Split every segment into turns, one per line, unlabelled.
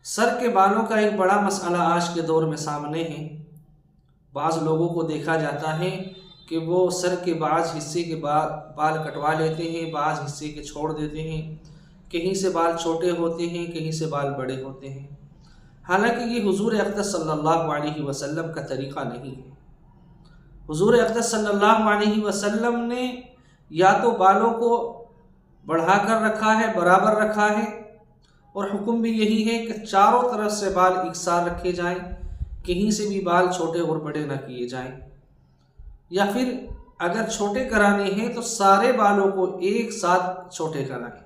سر کے بالوں کا ایک بڑا مسئلہ آج کے دور میں سامنے ہے۔ بعض لوگوں کو دیکھا جاتا ہے کہ وہ سر کے بعض حصے کے بال کٹوا لیتے ہیں، بعض حصے کے چھوڑ دیتے ہیں، کہیں سے بال چھوٹے ہوتے ہیں، کہیں سے بال بڑے ہوتے ہیں، حالانکہ یہ حضور اقدس صلی اللہ علیہ وسلم کا طریقہ نہیں ہے۔ حضور اقدس صلی اللہ علیہ وسلم نے یا تو بالوں کو بڑھا کر رکھا ہے، برابر رکھا ہے، اور حکم بھی یہی ہے کہ چاروں طرف سے بال یکساں رکھے جائیں، کہیں سے بھی بال چھوٹے اور بڑے نہ کیے جائیں، یا پھر اگر چھوٹے کرانے ہیں تو سارے بالوں کو ایک ساتھ چھوٹے کرائیں۔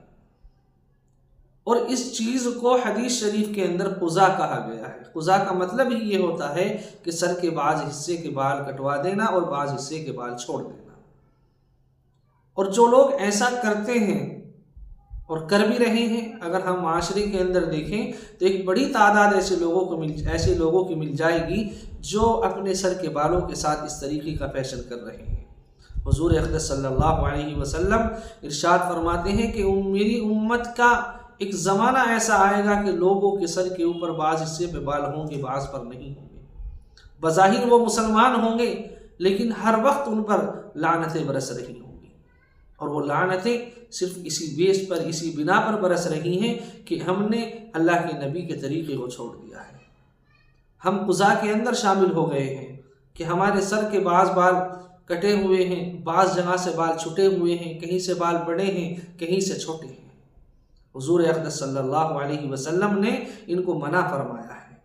اور اس چیز کو حدیث شریف کے اندر قضا کہا گیا ہے۔ قضا کا مطلب ہی یہ ہوتا ہے کہ سر کے بعض حصے کے بال کٹوا دینا اور بعض حصے کے بال چھوڑ دینا۔ اور جو لوگ ایسا کرتے ہیں اور کر بھی رہے ہیں، اگر ہم معاشرے کے اندر دیکھیں تو ایک بڑی تعداد ایسے لوگوں کی مل جائے گی جو اپنے سر کے بالوں کے ساتھ اس طریقے کا فیشن کر رہے ہیں۔ حضور اقدس صلی اللہ علیہ وسلم ارشاد فرماتے ہیں کہ میری امت کا ایک زمانہ ایسا آئے گا کہ لوگوں کے سر کے اوپر بعض حصے پہ بال ہوں گے، بعض پر نہیں ہوں گے۔ بظاہر وہ مسلمان ہوں گے، لیکن ہر وقت ان پر لعنتیں برس رہی ہوں گی، اور وہ لعنتیں صرف اسی بیس پر، اسی بنا پر برس رہی ہیں کہ ہم نے اللہ کے نبی کے طریقے کو چھوڑ دیا ہے۔ ہم قضا کے اندر شامل ہو گئے ہیں کہ ہمارے سر کے بعض بال کٹے ہوئے ہیں، بعض جگہ سے بال چھٹے ہوئے ہیں، کہیں سے بال بڑے ہیں، کہیں سے چھوٹے ہیں۔ حضور اقدس صلی اللہ علیہ وسلم نے ان کو منع فرمایا ہے۔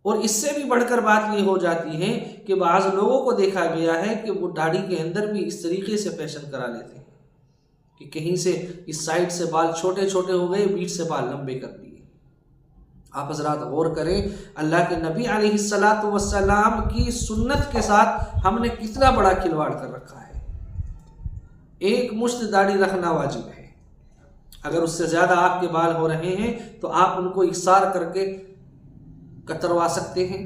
اور اس سے بھی بڑھ کر بات یہ ہو جاتی ہے کہ بعض لوگوں کو دیکھا گیا ہے کہ وہ داڑھی کے اندر بھی اس طریقے سے فیشن کرا لیتے ہیں کہ کہیں سے اس سائڈ سے بال چھوٹے چھوٹے ہو گئے، بیچ سے بال لمبے کر دیے۔ آپ حضرات غور کریں، اللہ کے نبی علیہ السلام کی سنت کے ساتھ ہم نے کتنا بڑا کھلواڑ کر رکھا ہے۔ ایک مشت داڑھی رکھنا واجب ہے۔ اگر اس سے زیادہ آپ کے بال ہو رہے ہیں تو آپ ان کو اکثار کر کے کتروا سکتے ہیں،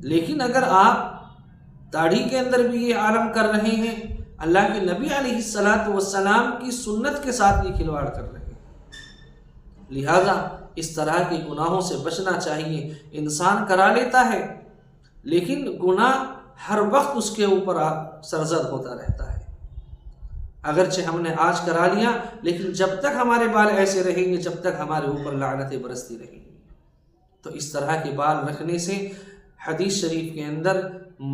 لیکن اگر آپ داڑھی کے اندر بھی یہ عالم کر رہے ہیں، اللہ کے نبی علیہ السلام کی سنت کے ساتھ یہ کھلواڑ کر رہے ہیں، لہذا اس طرح کے گناہوں سے بچنا چاہیے۔ انسان کرا لیتا ہے، لیکن گناہ ہر وقت اس کے اوپر سرزد ہوتا رہتا ہے۔ اگرچہ ہم نے آج کرا لیا، لیکن جب تک ہمارے بال ایسے رہیں گے، جب تک ہمارے اوپر لعنتیں برستی رہیں گی۔ تو اس طرح کے بال رکھنے سے حدیث شریف کے اندر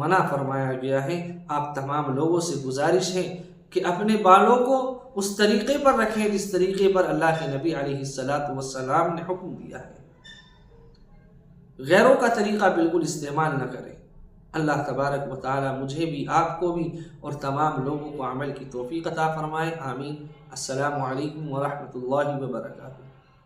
منع فرمایا گیا ہے۔ آپ تمام لوگوں سے گزارش ہے کہ اپنے بالوں کو اس طریقے پر رکھیں جس طریقے پر اللہ کے نبی علیہ السلام نے حکم دیا ہے۔ غیروں کا طریقہ بالکل استعمال نہ کریں۔ اللہ تبارک و تعالی مجھے بھی، آپ کو بھی، اور تمام لوگوں کو عمل کی توفیق عطا فرمائے، آمین۔ السلام علیکم ورحمۃ اللہ وبرکاتہ۔